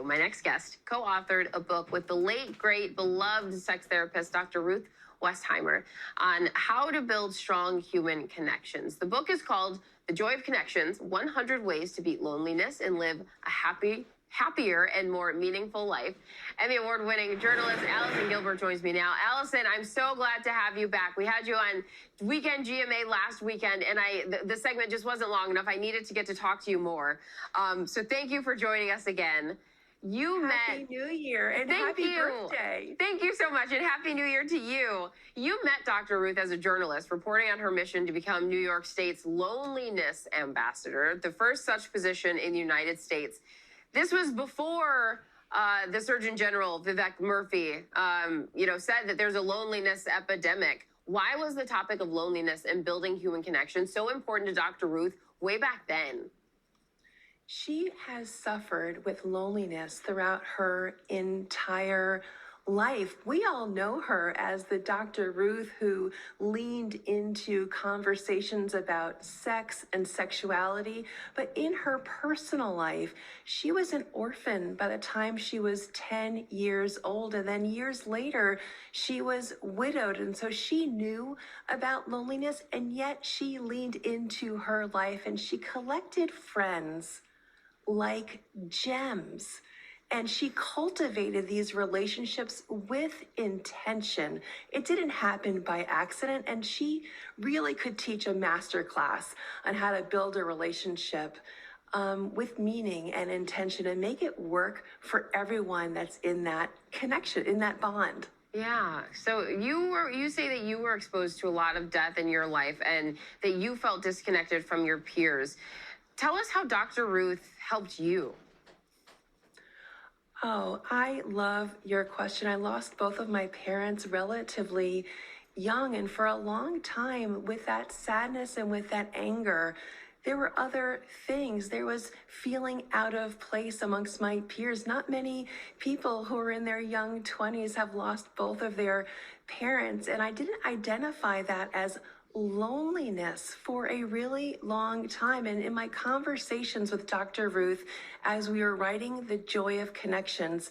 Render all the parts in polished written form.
my next guest, co-authored a book with the late, great, beloved sex therapist, Dr. Ruth Westheimer, on how to build strong human connections. The book is called The Joy of Connections, 100 Ways to Beat Loneliness and Live a Happier and More Meaningful Life. Emmy award-winning journalist Allison Gilbert joins me now. Allison, I'm so glad to have you back. We had you on Weekend GMA last weekend, and the segment just wasn't long enough. I needed to get to talk to you more. So thank you for joining us again. Happy New Year and happy birthday. Thank you so much, and Happy New Year to you. You met Dr. Ruth as a journalist, reporting on her mission to become New York State's loneliness ambassador, the first such position in the United States. This was before the Surgeon General, Vivek Murthy, said that there's a loneliness epidemic. Why was the topic of loneliness and building human connection so important to Dr. Ruth way back then? She has suffered with loneliness throughout her entire life. We all know her as the Dr. Ruth who leaned into conversations about sex and sexuality, but in her personal life, she was an orphan by the time she was 10 years old, and then years later, she was widowed, and so she knew about loneliness, and yet she leaned into her life, and she collected friends like gems. And she cultivated these relationships with intention. It didn't happen by accident, and she really could teach a master class on how to build a relationship with meaning and intention and make it work for everyone that's in that connection, in that bond. Yeah. So you say that you were exposed to a lot of death in your life and that you felt disconnected from your peers. Tell us how Dr. Ruth helped you. Oh, I love your question. I lost both of my parents relatively young, and for a long time with that sadness and with that anger, there were other things. There was feeling out of place amongst my peers. Not many people who are in their young 20s have lost both of their parents, and I didn't identify that as loneliness for a really long time. And in my conversations with Dr. Ruth, as we were writing The Joy of Connections,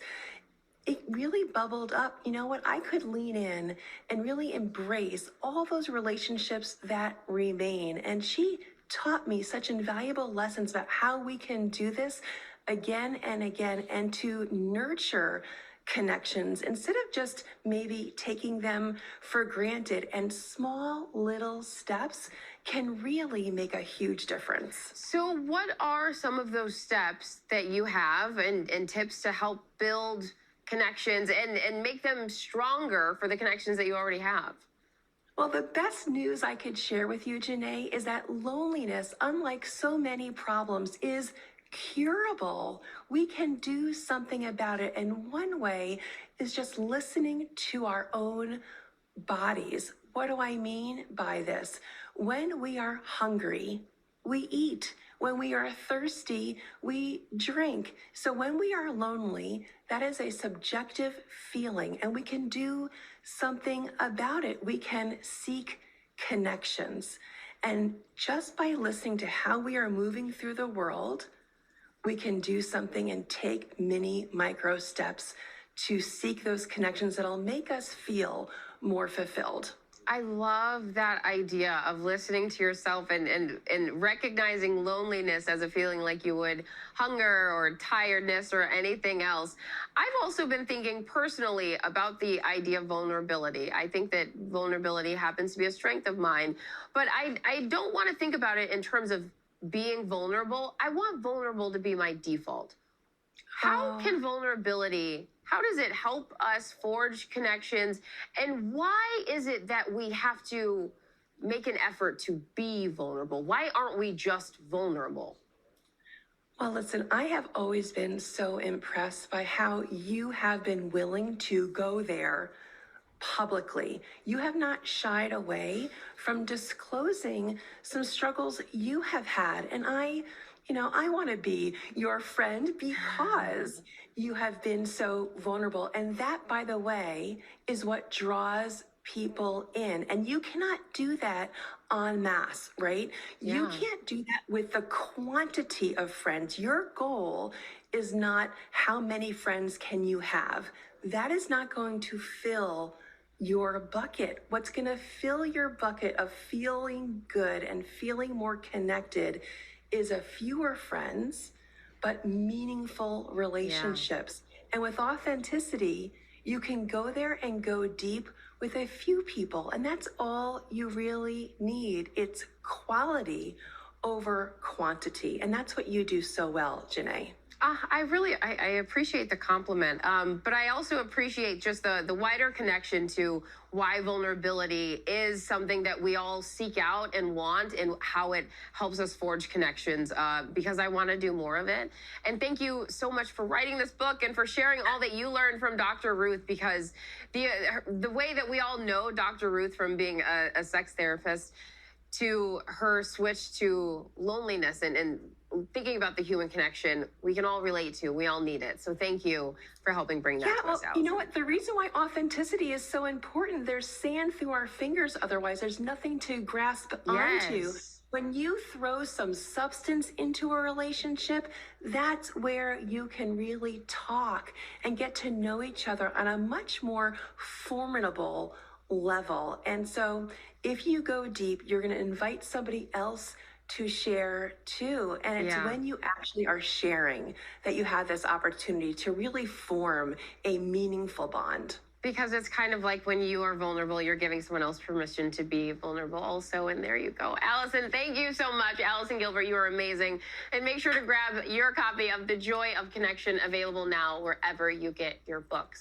it really bubbled up. You know what? I could lean in and really embrace all those relationships that remain. And she taught me such invaluable lessons about how we can do this again and again, and to nurture connections instead of just maybe taking them for granted. And small little steps can really make a huge difference. So what are some of those steps that you have and tips to help build connections and make them stronger for the connections that you already have? Well, the best news I could share with you, Janai, is that loneliness, unlike so many problems, is curable. We can do something about it. And one way is just listening to our own bodies. What do I mean by this? When we are hungry, we eat. When we are thirsty, we drink. So when we are lonely, that is a subjective feeling, and we can do something about it. We can seek connections. And just by listening to how we are moving through the world, we can do something and take mini micro steps to seek those connections that'll make us feel more fulfilled. I love that idea of listening to yourself and recognizing loneliness as a feeling like you would hunger or tiredness or anything else. I've also been thinking personally about the idea of vulnerability. I think that vulnerability happens to be a strength of mine, but I don't want to think about it in terms of being vulnerable. I want vulnerable to be my default. How does it help us forge connections? And why is it that we have to make an effort to be vulnerable? Why aren't we just vulnerable? Well, listen, I have always been so impressed by how you have been willing to go there publicly. You have not shied away from disclosing some struggles you have had. And I want to be your friend because you have been so vulnerable. And that, by the way, is what draws people in. And you cannot do that en masse, right? Yeah. You can't do that with the quantity of friends. Your goal is not how many friends can you have. That is not going to fill your bucket. What's going to fill your bucket of feeling good and feeling more connected is a fewer friends, but meaningful relationships. And with authenticity, you can go there and go deep with a few people. And that's all you really need. It's quality over quantity. And that's what you do so well, Janai. I appreciate the compliment, but I also appreciate just the wider connection to why vulnerability is something that we all seek out and want, and how it helps us forge connections, because I want to do more of it. And thank you so much for writing this book and for sharing all that you learned from Dr. Ruth, because the way that we all know Dr. Ruth from being a sex therapist to her switch to loneliness and thinking about the human connection, we can all relate to. We all need it. So thank you for helping bring that to us out. You know what? The reason why authenticity is so important, there's sand through our fingers otherwise. There's nothing to grasp onto. When you throw some substance into a relationship, that's where you can really talk and get to know each other on a much more formidable level. And so if you go deep, you're going to invite somebody else to share too. And it's when you actually are sharing that you have this opportunity to really form a meaningful bond. Because it's kind of like when you are vulnerable, you're giving someone else permission to be vulnerable also. And there you go. Allison, thank you so much. Allison Gilbert, you are amazing. And make sure to grab your copy of The Joy of Connection, available now wherever you get your books.